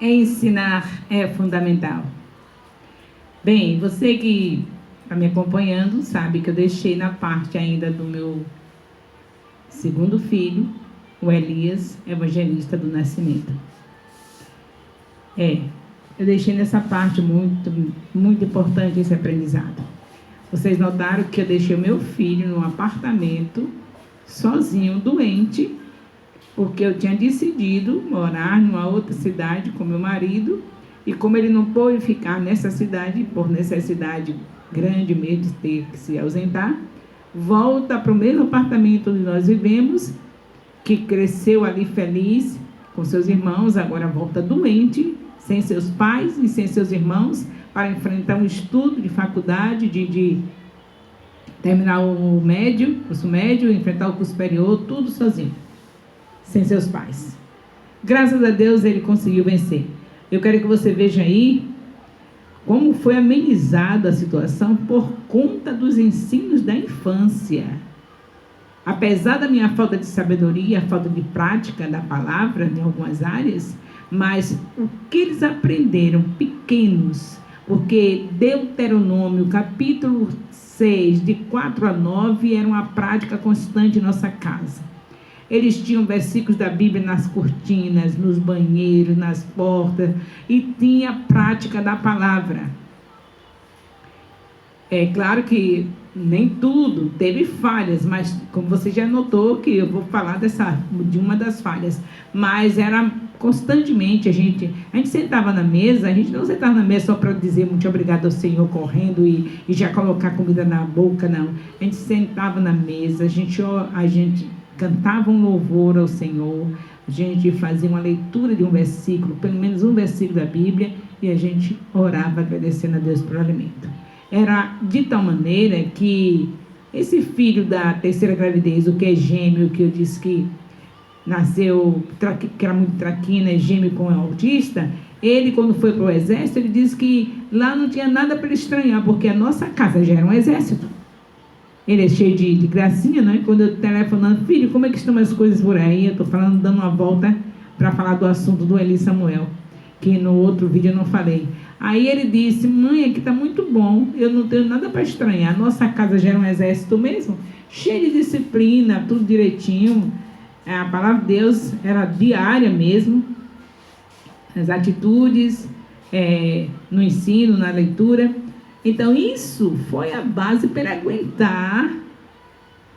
Ensinar é fundamental. Bem, você que está me acompanhando sabe que eu deixei na parte ainda do meu segundo filho, o Elias, evangelista do Nascimento. Eu deixei nessa parte muito importante esse aprendizado. Vocês notaram que eu deixei o meu filho num apartamento, sozinho, doente, porque eu tinha decidido morar numa outra cidade com meu marido, e como ele não pôde ficar nessa cidade, por necessidade grande mesmo de ter que se ausentar, volta para o mesmo apartamento onde nós vivemos, que cresceu ali feliz com seus irmãos, agora volta doente, sem seus pais e sem seus irmãos, para enfrentar um estudo de faculdade, de terminar o curso médio, enfrentar o curso superior, tudo sozinho, sem seus pais. Graças a Deus ele conseguiu vencer. Eu quero que você veja aí como foi amenizada a situação por conta dos ensinos da infância. Apesar da minha falta de sabedoria, falta de prática da palavra em algumas áreas, mas o que eles aprenderam pequenos, porque Deuteronômio, capítulo 6, de 4 a 9, era uma prática constante em nossa casa. Eles tinham versículos da Bíblia nas cortinas, nos banheiros, nas portas, e tinha prática da palavra. É claro que nem tudo teve falhas, mas como você já notou que eu vou falar de uma das falhas, mas era constantemente, a gente sentava na mesa, a gente não sentava na mesa só para dizer muito obrigado ao Senhor correndo e já colocar comida na boca, não. A gente sentava na mesa, a gente cantava um louvor ao Senhor, a gente fazia uma leitura de um versículo, pelo menos um versículo da Bíblia, e a gente orava agradecendo a Deus pelo alimento. Era de tal maneira que esse filho da terceira gravidez, o que é gêmeo, que eu disse que nasceu, que era muito traquina, gêmeo com autista, ele, quando foi para o exército, ele disse que lá não tinha nada para ele estranhar, porque a nossa casa já era um exército. Ele é cheio de gracinha, não é? Quando eu telefonando, filho, como é que estão as coisas por aí? Eu estou falando, dando uma volta para falar do assunto do Eli Samuel, que no outro vídeo eu não falei. Aí ele disse, mãe, aqui está muito bom, eu não tenho nada para estranhar, a nossa casa já era um exército mesmo, cheio de disciplina, tudo direitinho, a palavra de Deus era diária mesmo, as atitudes, no ensino, na leitura. Então isso foi a base para aguentar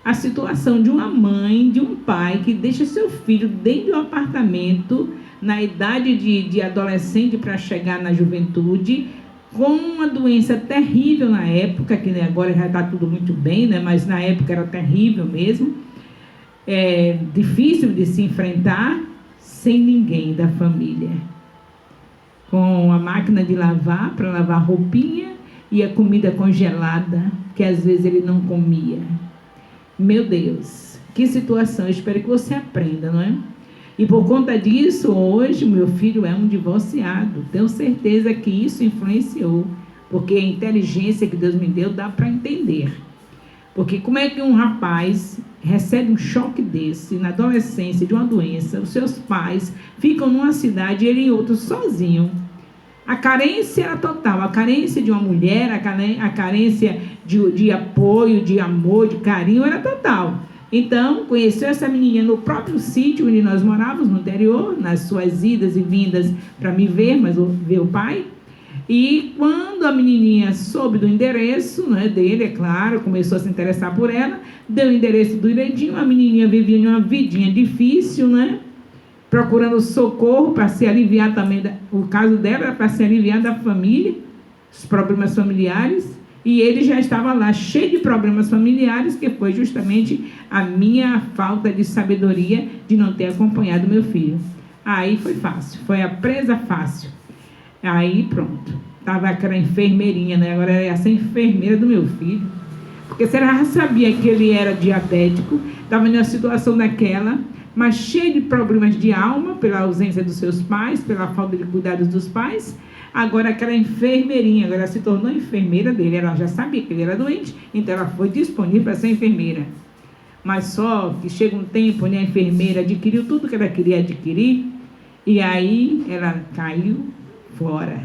a situação de uma mãe, de um pai que deixa seu filho dentro do apartamento, na idade de adolescente para chegar na juventude, com uma doença terrível na época, que agora já está tudo muito bem, né? Mas na época era terrível mesmo, difícil de se enfrentar, sem ninguém da família, com a máquina de lavar, para lavar roupinha, e a comida congelada, que às vezes ele não comia. Meu Deus, que situação, eu espero que você aprenda, não é? E por conta disso, hoje, meu filho é um divorciado. Tenho certeza que isso influenciou, porque a inteligência que Deus me deu dá para entender. Porque como é que um rapaz recebe um choque desse, na adolescência, de uma doença, os seus pais ficam numa cidade e ele em outra sozinho. A carência era total, a carência de uma mulher, a carência de apoio, de amor, de carinho era total. Então, conheceu essa menininha no próprio sítio onde nós morávamos, no interior, nas suas idas e vindas para me ver, mas ver o pai. E quando a menininha soube do endereço, né, dele, é claro, começou a se interessar por ela, deu o endereço do direitinho, a menininha vivia em uma vidinha difícil, né, procurando socorro para se aliviar também, o caso dela era para se aliviar da família, os problemas familiares. E ele já estava lá, cheio de problemas familiares, que foi justamente a minha falta de sabedoria de não ter acompanhado meu filho. Aí foi fácil, foi a presa fácil. Aí pronto, estava aquela enfermeirinha, né? Agora era essa enfermeira do meu filho. Porque você já sabia que ele era diabético, estava numa situação daquela, mas cheio de problemas de alma, pela ausência dos seus pais, pela falta de cuidados dos pais. Agora aquela enfermeirinha, agora ela se tornou enfermeira dele, ela já sabia que ele era doente, então ela foi disponível para ser enfermeira. Mas só que chega um tempo onde a enfermeira adquiriu tudo que ela queria adquirir, E aí ela caiu fora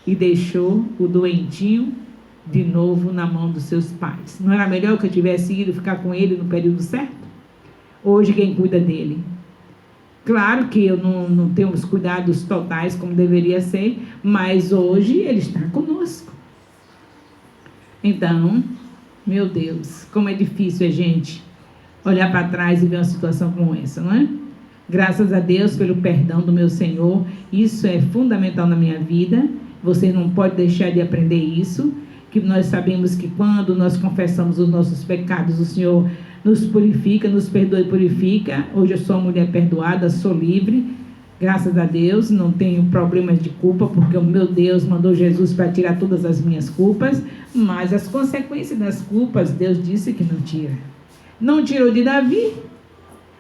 e deixou o doentinho de novo na mão dos seus pais. Não era melhor que eu tivesse ido ficar com ele no período certo? Hoje quem cuida dele? Claro que eu não tenho os cuidados totais como deveria ser, mas hoje ele está conosco. Então, meu Deus, como é difícil a gente olhar para trás e ver uma situação como essa, não é? Graças a Deus pelo perdão do meu Senhor, isso é fundamental na minha vida. Você não pode deixar de aprender isso, que nós sabemos que quando nós confessamos os nossos pecados, o Senhor nos purifica, nos perdoa e purifica. Hoje eu sou uma mulher perdoada, sou livre, graças a Deus, não tenho problemas de culpa, porque o meu Deus mandou Jesus para tirar todas as minhas culpas, mas as consequências das culpas, Deus disse que não tira. Não tirou de Davi,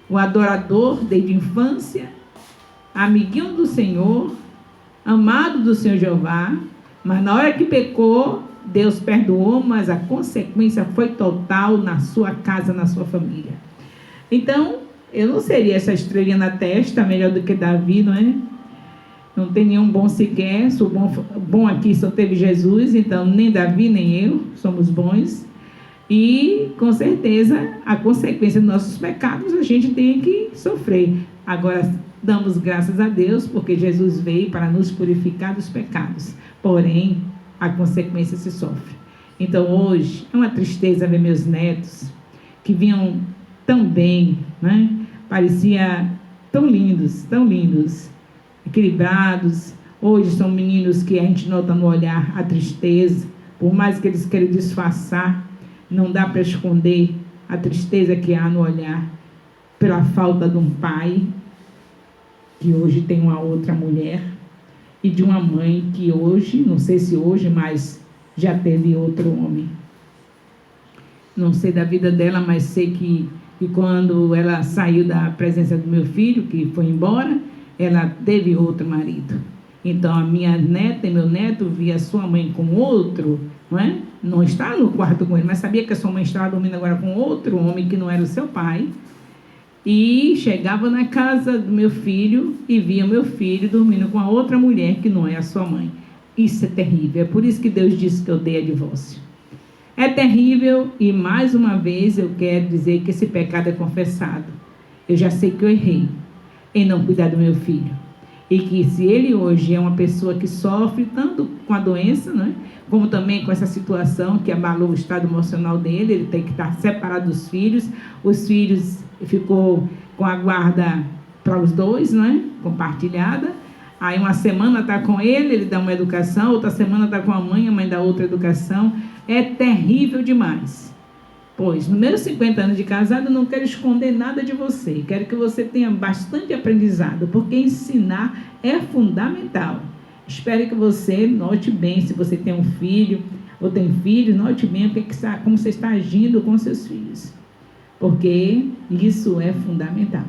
o adorador desde a infância, amiguinho do Senhor, amado do Senhor Jeová, mas na hora que pecou, Deus perdoou, mas a consequência foi total na sua casa, na sua família. Então, eu não seria essa estrelinha na testa, melhor do que Davi, não é? Não tem nenhum bom sequer, sou bom aqui só teve Jesus, então nem Davi nem eu somos bons. E, com certeza, a consequência dos nossos pecados a gente tem que sofrer. Agora, damos graças a Deus, porque Jesus veio para nos purificar dos pecados. Porém, a consequência se sofre. Então, hoje, é uma tristeza ver meus netos, que vinham tão bem, né? Parecia tão lindos, equilibrados. Hoje são meninos que a gente nota no olhar a tristeza, por mais que eles queiram disfarçar, não dá para esconder a tristeza que há no olhar pela falta de um pai, que hoje tem uma outra mulher, e de uma mãe que hoje, não sei se hoje, mas já teve outro homem. Não sei da vida dela, mas sei que quando ela saiu da presença do meu filho, que foi embora, ela teve outro marido. Então, a minha neta e meu neto via sua mãe com outro, não é? Não estava no quarto com ele, mas sabia que a sua mãe estava dormindo agora com outro homem que não era o seu pai. E chegava na casa do meu filho e via meu filho dormindo com a outra mulher que não é a sua mãe. Isso é terrível. É por isso que Deus disse que eu dei a divórcio. É terrível e, mais uma vez, eu quero dizer que esse pecado é confessado. Eu já sei que eu errei em não cuidar do meu filho. E que se ele hoje é uma pessoa que sofre tanto com a doença, né, como também com essa situação que abalou o estado emocional dele, ele tem que estar separado dos filhos. Os filhos ficou com a guarda para os dois, né, compartilhada. Aí uma semana está com ele, ele dá uma educação, outra semana está com a mãe dá outra educação. É terrível demais. Pois, nos meus 50 anos de casado, eu não quero esconder nada de você. Quero que você tenha bastante aprendizado, porque ensinar é fundamental. Espero que você note bem, se você tem um filho ou tem filhos, note bem como você está agindo com seus filhos. Porque isso é fundamental.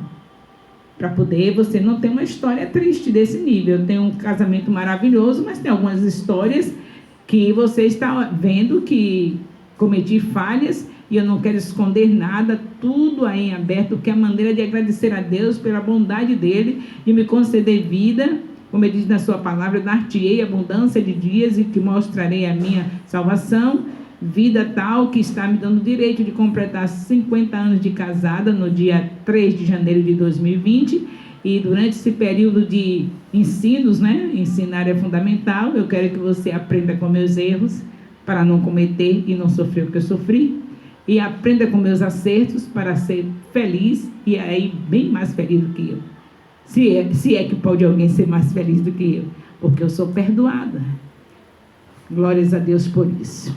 Para poder você não ter uma história triste desse nível. Eu tenho um casamento maravilhoso, mas tem algumas histórias que você está vendo que cometi falhas. E eu não quero esconder nada, tudo aí em aberto, que é a maneira de agradecer a Deus pela bondade dele e me conceder vida, como ele diz na sua palavra, dar-te-ei abundância de dias e que mostrarei a minha salvação, vida tal que está me dando o direito de completar 50 anos de casada no dia 3 de janeiro de 2020, e durante esse período de ensinos, né, ensinar é fundamental, eu quero que você aprenda com meus erros, para não cometer e não sofrer o que eu sofri, e aprenda com meus acertos para ser feliz e aí bem mais feliz do que eu. Se é que pode alguém ser mais feliz do que eu, porque eu sou perdoada. Glórias a Deus por isso.